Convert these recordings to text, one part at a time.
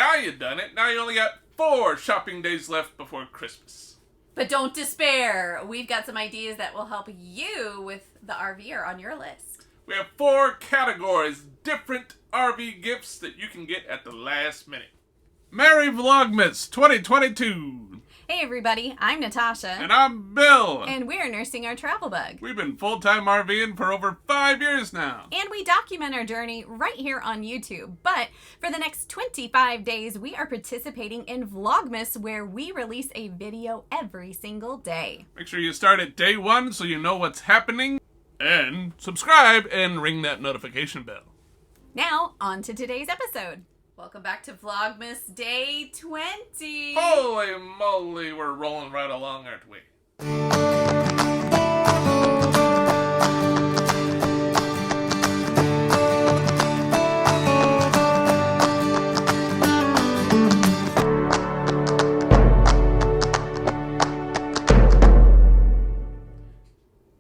now you've done it. Now you only got 4 shopping days left before Christmas. But don't despair. We've got some ideas that will help you with the RVer on your list. We have 4 categories, different RV gifts that you can get at the last minute. Merry Vlogmas 2022. Hey everybody, I'm Natasha. And I'm Bill. And we're nursing our travel bug. We've been full-time RVing for over 5 years now. And we document our journey right here on YouTube. But for the next 25 days, we are participating in Vlogmas, where we release a video every single day. Make sure you start at day 1 so you know what's happening. And subscribe and ring that notification bell. Now, on to today's episode. Welcome back to Vlogmas Day 20. Holy moly, we're rolling right along, aren't we?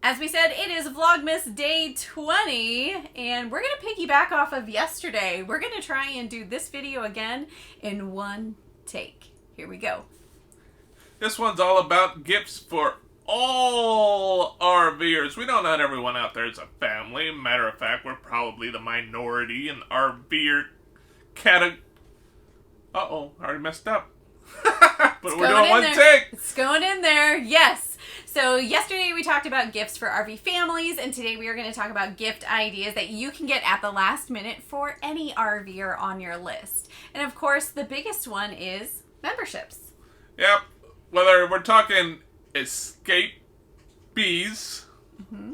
As we said, it is Vlogmas Day 20, and we're going to piggyback off of yesterday. We're going to try and do this video again in one take. Here we go. This one's all about gifts for all RVers. We know not everyone out there is a family. Matter of fact, we're probably the minority in RVer category. Uh-oh, I already messed up. But we're doing one take. It's going in there, yes. So yesterday we talked about gifts for RV families, and today we are going to talk about gift ideas that you can get at the last minute for any RVer on your list. And of course, the biggest one is memberships. Yep. Whether we're talking escape bees,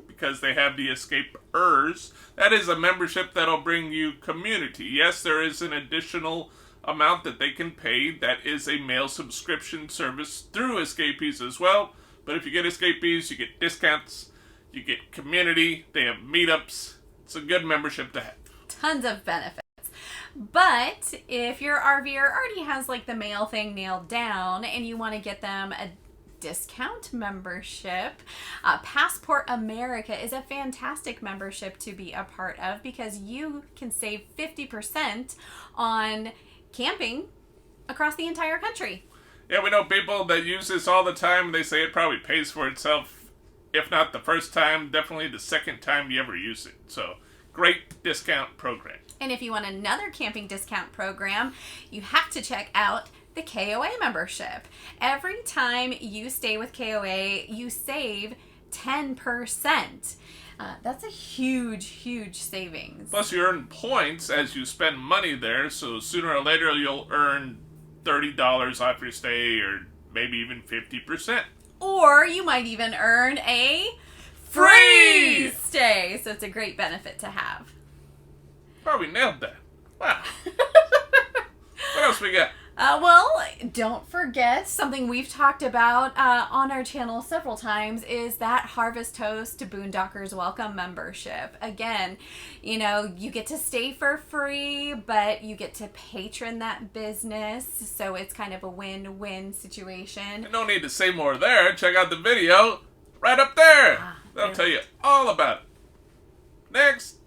because they have the escapers, that is a membership that'll bring you community. Yes, there is an additional amount that they can pay. That is a mail subscription service through escapees as well. But if you get escapees, you get discounts, you get community, they have meetups. It's a good membership to have. Tons of benefits. But if your RVer already has like the mail thing nailed down and you want to get them a discount membership, Passport America is a fantastic membership to be a part of, because you can save 50% on camping across the entire country. Yeah, we know people that use this all the time. They say it probably pays for itself. If not the first time, definitely the second time you ever use it. So, great discount program. And if you want another camping discount program, you have to check out the KOA membership. Every time you stay with KOA, you save 10%. That's a huge, huge savings. Plus, you earn points as you spend money there, so sooner or later you'll earn $30 off your stay, or maybe even 50%. Or you might even earn a free stay. So it's a great benefit to have. Probably nailed that. Wow. What else we got? Well, don't forget, something we've talked about on our channel several times is that Harvest Host to Boondockers Welcome membership. Again, you know, you get to stay for free, but you get to patron that business, so it's kind of a win-win situation. No need to say more there. Check out the video right up there. They'll tell you all about it. Next.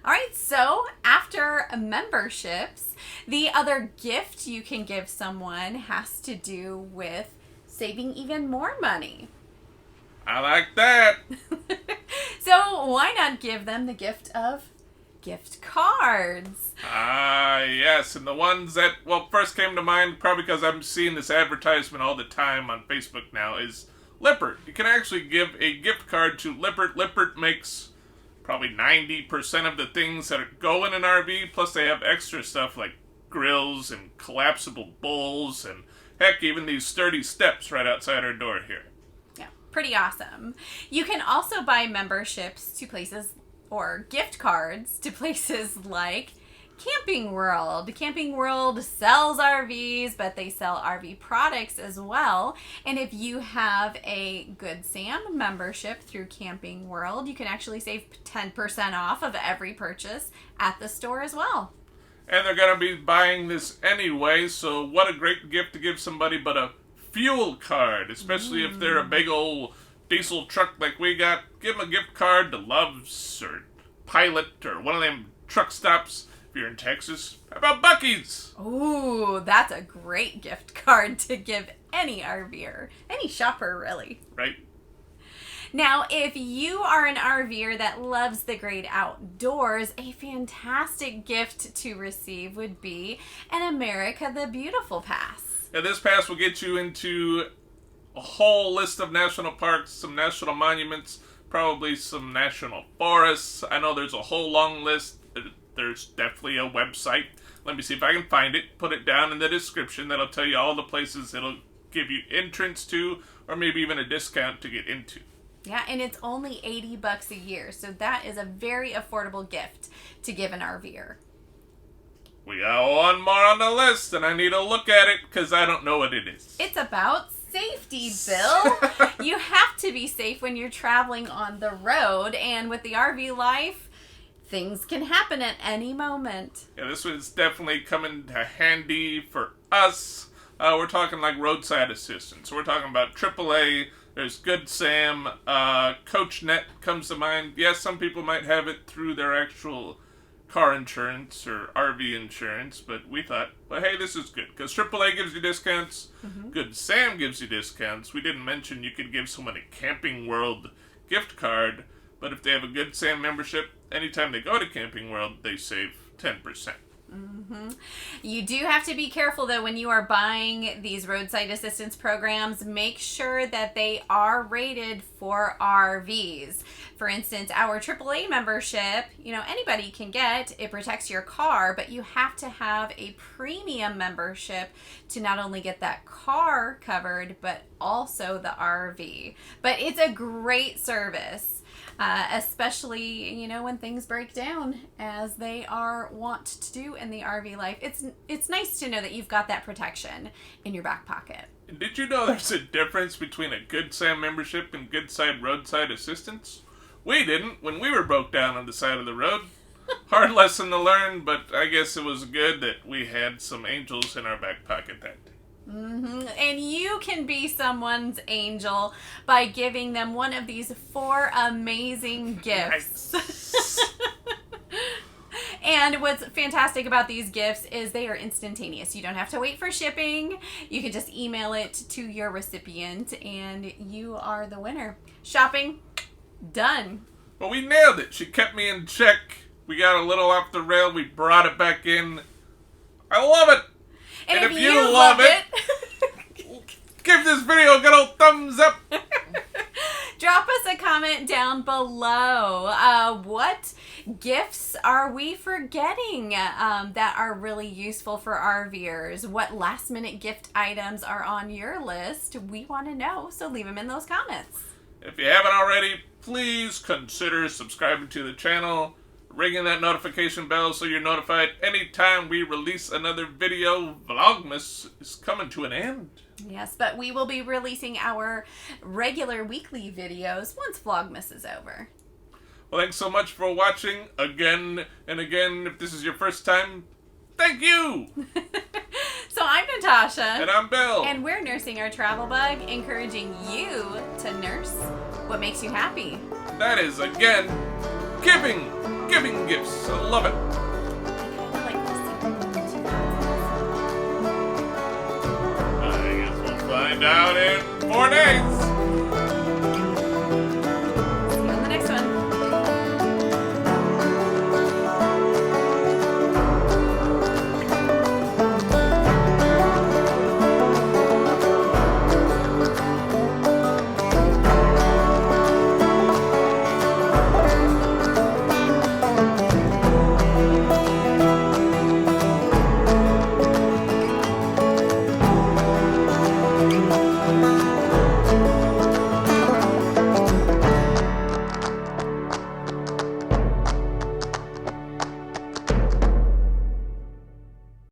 All right, so after memberships, the other gift you can give someone has to do with saving even more money. I like that. So why not give them the gift of gift cards? Yes, and the ones that, well, first came to mind, probably because I'm seeing this advertisement all the time on Facebook now, is Lippert. You can actually give a gift card to Lippert. Lippert makes probably 90% of the things that go in an RV, plus they have extra stuff like grills and collapsible bowls, and heck, even these sturdy steps right outside our door here. Yeah, pretty awesome. You can also buy memberships to places, or gift cards to places like Camping World. Camping World sells RVs, but they sell RV products as well. And if you have a Good Sam membership through Camping World, you can actually save 10% off of every purchase at the store as well. And they're going to be buying this anyway, so what a great gift to give somebody but a fuel card, especially if they're a big old diesel truck like we got. Give them a gift card to Love's or Pilot or one of them truck stops. If you're in Texas, how about Buc-ee's? Ooh, that's a great gift card to give any RVer, any shopper really. Right. Now, if you are an RVer that loves the great outdoors, a fantastic gift to receive would be an America the Beautiful pass. And this pass will get you into a whole list of national parks, some national monuments, probably some national forests. I know there's a whole long list. There's definitely a website. Let me see if I can find it. Put it down in the description. That'll tell you all the places it'll give you entrance to, or maybe even a discount to get into. Yeah, and it's only $80 a year, so that is a very affordable gift to give an RVer. We got one more on the list, and I need to look at it because I don't know what it is. It's about safety, Bill. You have to be safe when you're traveling on the road, and with the RV life, things can happen at any moment. Yeah, this one's definitely coming to handy for us. We're talking like roadside assistance. We're talking about AAA. There's Good Sam. CoachNet comes to mind. Yes, some people might have it through their actual car insurance or RV insurance, but we thought, well, hey, this is good because AAA gives you discounts. Good Sam gives you discounts. We didn't mention you could give someone a Camping World gift card, but if they have a Good Sam membership, anytime they go to Camping World, they save 10%. You do have to be careful, though, when you are buying these roadside assistance programs. Make sure that they are rated for RVs. For instance, our AAA membership, anybody can get. It protects your car, but you have to have a premium membership to not only get that car covered, but also the RV. But it's a great service. Especially, when things break down as they are wont to do in the RV life. It's nice to know that you've got that protection in your back pocket. Did you know there's a difference between a Good Sam membership and Good Side roadside assistance? We didn't when we were broke down on the side of the road. Hard lesson to learn, but I guess it was good that we had some angels in our back pocket that day. And you can be someone's angel by giving them one of these 4 amazing gifts. Nice. And what's fantastic about these gifts is they are instantaneous. You don't have to wait for shipping. You can just email it to your recipient and you are the winner. Shopping, done. Well, we nailed it. She kept me in check. We got a little off the rail. We brought it back in. I love it. And if you love it, give this video a good old thumbs up. Drop us a comment down below. What gifts are we forgetting that are really useful for RVers? What last minute gift items are on your list? We want to know, so leave them in those comments. If you haven't already, please consider subscribing to the channel. Ringing that notification bell so you're notified anytime we release another video. Vlogmas is coming to an end. Yes, but we will be releasing our regular weekly videos once Vlogmas is over. Well, thanks so much for watching again and again. If this is your first time, thank you! So I'm Natasha. And I'm Bill. And we're nursing our travel bug, encouraging you to nurse what makes you happy. That is, again, giving gifts. I love it. I guess we'll find out in 4 days.